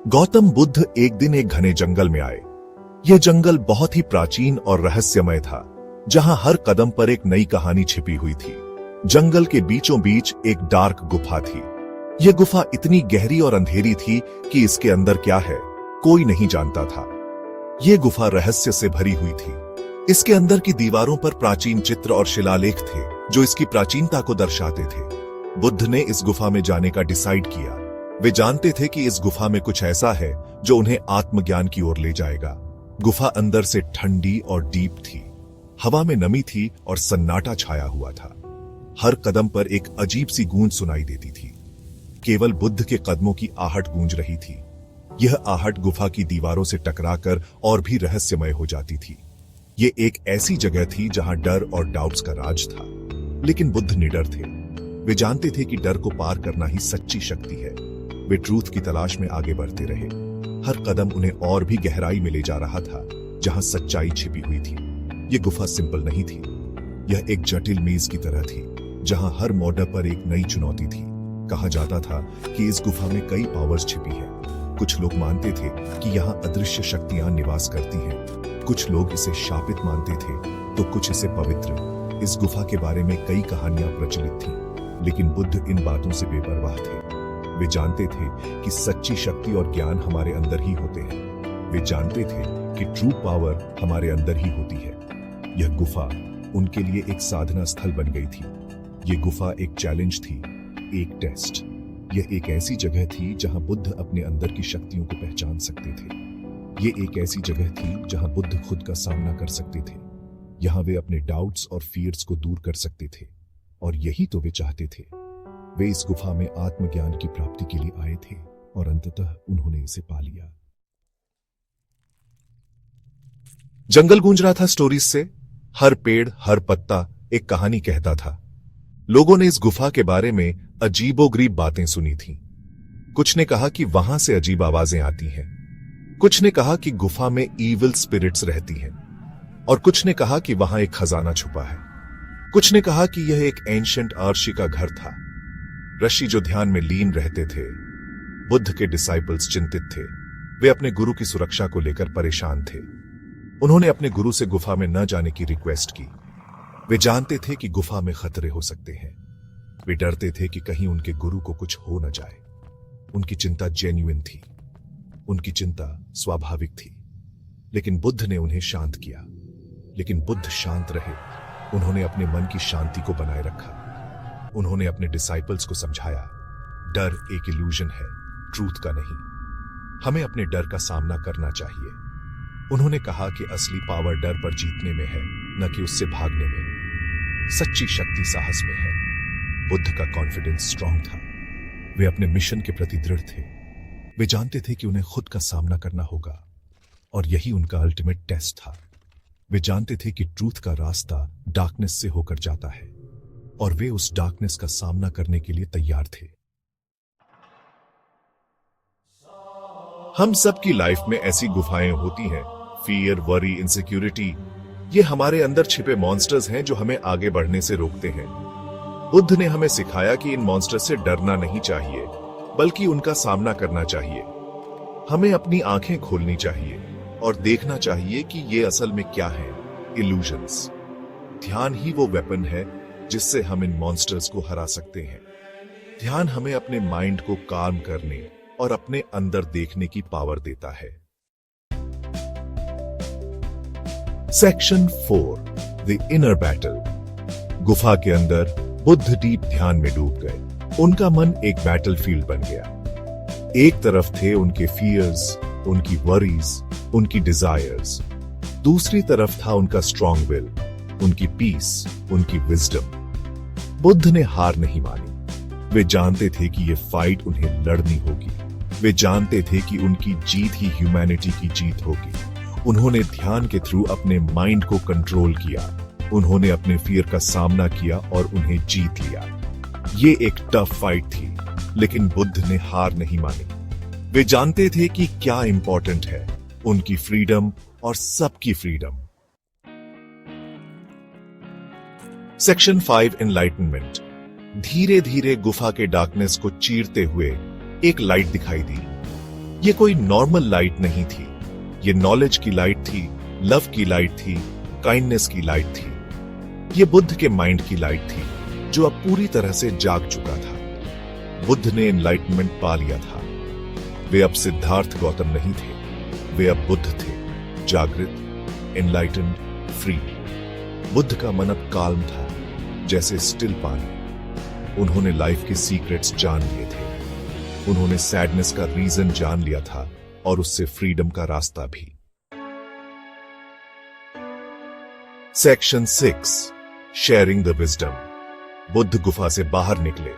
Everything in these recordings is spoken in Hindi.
गौतम बुद्ध एक दिन एक घने जंगल में आए। यह जंगल बहुत ही प्राचीन और रहस्यमय था, जहां हर कदम पर एक नई कहानी छिपी हुई थी। जंगल के बीचों बीच एक डार्क गुफा थी। यह गुफा इतनी गहरी और अंधेरी थी कि इसके अंदर क्या है कोई नहीं जानता था। यह गुफा रहस्य से भरी हुई थी। इसके अंदर की दीवारों पर प्राचीन चित्र और शिलालेख थे जो इसकी प्राचीनता को दर्शाते थे। बुद्ध ने इस गुफा में जाने का डिसाइड किया। वे जानते थे कि इस गुफा में कुछ ऐसा है जो उन्हें आत्मज्ञान की ओर ले जाएगा। गुफा अंदर से ठंडी और डीप थी। हवा में नमी थी और सन्नाटा छाया हुआ था। हर कदम पर एक अजीब सी गूंज सुनाई देती थी। केवल बुद्ध के कदमों की आहट गूंज रही थी। यह आहट गुफा की दीवारों से टकराकर और भी रहस्यमय हो जाती थी। यह एक ऐसी जगह थी जहां डर और डाउट्स का राज था। लेकिन बुद्ध निडर थे। वे जानते थे कि डर को पार करना ही सच्ची शक्ति है। वे ट्रूथ की तलाश में आगे बढ़ते रहे। हर कदम उन्हें और भी गहराई में ले जा रहा था, जहां सच्चाई छिपी हुई थी। यह गुफा सिंपल नहीं थी। यह एक जटिल मेज की तरह थी, जहां हर मोड़ पर एक नई चुनौती थी। कहा जाता था कि इस गुफा में कई पावर्स छिपी है। कुछ लोग मानते थे कि यहाँ अदृश्य शक्तियां निवास करती हैं। कुछ लोग इसे शापित मानते थे, तो कुछ इसे पवित्र। इस गुफा के बारे में कई कहानियां प्रचलित थीं, लेकिन बुद्ध इन बातों से बेपरवाह थे। वे जानते थे कि सच्ची शक्ति और ज्ञान हमारे अंदर ही होते हैं। वे जानते थे कि ट्रू पावर हमारे अंदर ही होती है। यह गुफा उनके लिए एक साधना स्थल बन गई थी। यह गुफा एक चैलेंज थी, एक टेस्ट। यह एक ऐसी जगह थी जहां बुद्ध अपने अंदर की शक्तियों को पहचान सकते थे। यह एक ऐसी जगह थी जहां बुद्ध खुद का सामना कर सकते थे। यहां वे अपने डाउट्स और फियर्स को दूर कर सकते थे। और यही तो वे चाहते थे। वे इस गुफा में आत्मज्ञान की प्राप्ति के लिए आए थे और अंततः उन्होंने इसे पा लिया। जंगल गूंज रहा था स्टोरीज से। हर पेड़, हर पत्ता एक कहानी कहता था। लोगों ने इस गुफा के बारे में अजीबोगरीब बातें सुनी थीं। कुछ ने कहा कि वहां से अजीब आवाजें आती हैं। कुछ ने कहा कि गुफा में ईविल स्पिरिट्स रहती हैं। और कुछ ने कहा कि वहां एक खजाना छुपा है। कुछ ने कहा कि यह एक एंशिएंट अर्शी का घर था। ऋषि जो ध्यान में लीन रहते थे। बुद्ध के डिसाइपल्स चिंतित थे। वे अपने गुरु की सुरक्षा को लेकर परेशान थे। उन्होंने अपने गुरु से गुफा में न जाने की रिक्वेस्ट की। वे जानते थे कि गुफा में खतरे हो सकते हैं। वे डरते थे कि कहीं उनके गुरु को कुछ हो न जाए। उनकी चिंता जेन्युइन थी। उनकी चिंता स्वाभाविक थी। लेकिन बुद्ध ने उन्हें शांत किया। लेकिन बुद्ध शांत रहे। उन्होंने अपने मन की शांति को बनाए रखा। उन्होंने अपने डिसाइपल्स को समझाया, डर एक इल्यूजन है, ट्रूथ का नहीं। हमें अपने डर का सामना करना चाहिए। उन्होंने कहा कि असली पावर डर पर जीतने में है, न कि उससे भागने में। सच्ची शक्ति साहस में है। बुद्ध का कॉन्फिडेंस स्ट्रांग था। वे अपने मिशन के प्रति दृढ़ थे। वे जानते थे कि उन्हें खुद का सामना करना होगा और यही उनका अल्टीमेट टेस्ट था। वे जानते थे कि ट्रूथ का रास्ता डार्कनेस से होकर जाता है और वे उस डार्कनेस का सामना करने के लिए तैयार थे। हम सबकी लाइफ में ऐसी गुफाएं होती हैं, फियर, वरी, इनसिक्योरिटी। ये हमारे अंदर छिपे मॉन्स्टर्स हैं जो हमें आगे बढ़ने से रोकते हैं। बुद्ध ने हमें सिखाया कि इन मॉन्स्टर्स से डरना नहीं चाहिए, बल्कि उनका सामना करना चाहिए। हमें अपनी आंखें खोलनी चाहिए और देखना चाहिए कि ये असल में क्या है, इल्यूजन्स। ध्यान ही वो वेपन है जिससे हम इन मॉन्स्टर्स को हरा सकते हैं। ध्यान हमें अपने माइंड को काम करने और अपने अंदर देखने की पावर देता है। Section 4, the inner battle. गुफा के अंदर बुद्ध डीप ध्यान में डूब गए। उनका मन एक बैटलफील्ड बन गया। एक तरफ थे उनके फियर्स, उनकी वरीज, उनकी डिजायर्स। दूसरी तरफ था उनका स्ट्रॉन्ग विल, उनकी पीस, उनकी विजडम। बुद्ध ने हार नहीं मानी। वे जानते थे कि यह फाइट उन्हें लड़नी होगी। वे जानते थे कि उनकी जीत ही ह्यूमैनिटी की जीत होगी। उन्होंने ध्यान के थ्रू अपने माइंड को कंट्रोल किया। उन्होंने अपने फियर का सामना किया और उन्हें जीत लिया। ये एक टफ फाइट थी, लेकिन बुद्ध ने हार नहीं मानी। वे जानते थे कि क्या इंपॉर्टेंट है, उनकी फ्रीडम और सबकी फ्रीडम। Section 5, enlightenment. धीरे धीरे गुफा के डार्कनेस को चीरते हुए एक लाइट दिखाई दी। ये कोई नॉर्मल लाइट नहीं थी, ये नॉलेज की लाइट थी, लव की लाइट थी, काइंडनेस की लाइट थी। ये बुद्ध के माइंड की लाइट थी जो अब पूरी तरह से जाग चुका था। बुद्ध ने एनलाइटमेंट पा लिया था। वे अब सिद्धार्थ गौतम नहीं थे, वे अब बुद्ध थे, जागृत, एनलाइटेंड, फ्री। बुद्ध का मन अब काल्म था, जैसे स्टिल पानी। उन्होंने लाइफ के सीक्रेट्स जान लिए थे, उन्होंने सैडनेस का रीजन जान लिया था और उससे फ्रीडम का रास्ता भी। Section 6, sharing the wisdom. Buddha गुफा से बाहर निकले।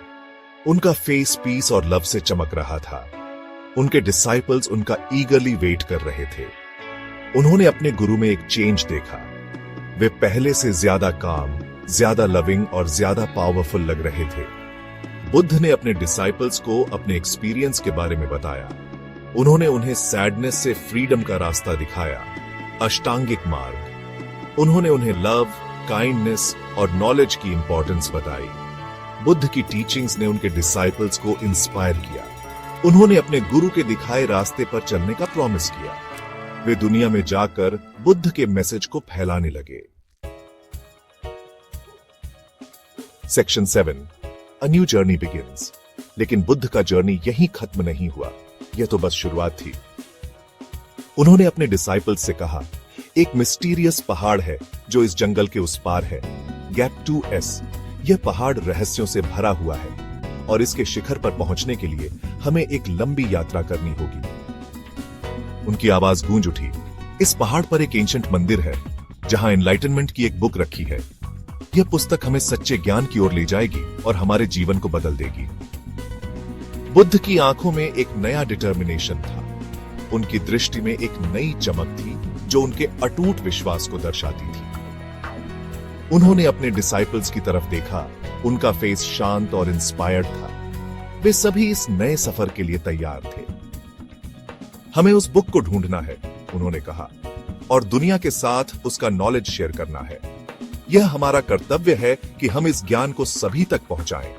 उनका फेस पीस और लव से चमक रहा था। उनके डिसाइपल्स उनका ईगरली वेट कर रहे थे। उन्होंने अपने गुरु में एक चेंज देखा। वे पहले से ज्यादा काम, ज्यादा लविंग और ज्यादा पावरफुल लग रहे थे। बुद्ध ने अपने डिसाइपल्स को अपने एक्सपीरियंस के बारे में बताया। उन्होंने उन्हें सैडनेस से फ्रीडम का रास्ता दिखाया, अष्टांगिक मार्ग। उन्होंने उन्हें लव, काइंडनेस और नॉलेज की इंपॉर्टेंस बताई। बुद्ध की टीचिंग्स ने उनके डिसाइपल्स को इंस्पायर किया। उन्होंने अपने गुरु के दिखाए रास्ते पर चलने का प्रॉमिस किया। वे दुनिया में जाकर बुद्ध के मैसेज को फैलाने लगे। Section 7, a new journey begins. लेकिन बुद्ध का जर्नी यहीं खत्म नहीं हुआ, यह तो बस शुरुआत थी। उन्होंने अपने डिसाइपल्स से कहा, एक मिस्टीरियस पहाड़ है जो इस जंगल के उस पार है, गैप 2S। यह पहाड़ रहस्यों से भरा हुआ है और इसके शिखर पर पहुंचने के लिए हमें एक लंबी यात्रा करनी होगी। उनकी आवाज गूंज उठी। इस पहाड़ पर एक एंशिएंट मंदिर है जहां एनलाइटनमेंट की एक बुक रखी है। यह पुस्तक हमें सच्चे ज्ञान की ओर ले जाएगी और हमारे जीवन को बदल देगी। बुद्ध की आंखों में एक नया डिटर्मिनेशन था। उनकी दृष्टि में एक नई चमक थी जो उनके अटूट विश्वास को दर्शाती थी। उन्होंने अपने डिसाइपल्स की तरफ देखा। उनका फेस शांत और इंस्पायर्ड था। वे सभी इस नए सफर के लिए तैयार थे। हमें उस बुक को ढूंढना है, उन्होंने कहा, और दुनिया के साथ उसका नॉलेज शेयर करना है। यह हमारा कर्तव्य है कि हम इस ज्ञान को सभी तक पहुंचाएं।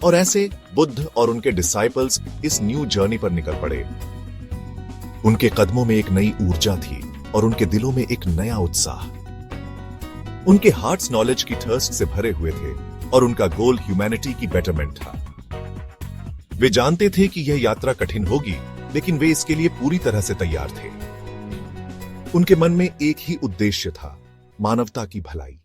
और ऐसे बुद्ध और उनके डिसाइपल्स इस न्यू जर्नी पर निकल पड़े। उनके कदमों में एक नई ऊर्जा थी और उनके दिलों में एक नया उत्साह। उनके हार्ट्स नॉलेज की थर्स्ट से भरे हुए थे और उनका गोल ह्यूमैनिटी की बेटरमेंट था। वे जानते थे कि यह यात्रा कठिन होगी, लेकिन वे इसके लिए पूरी तरह से तैयार थे। उनके मन में एक ही उद्देश्य था, मानवता की भलाई।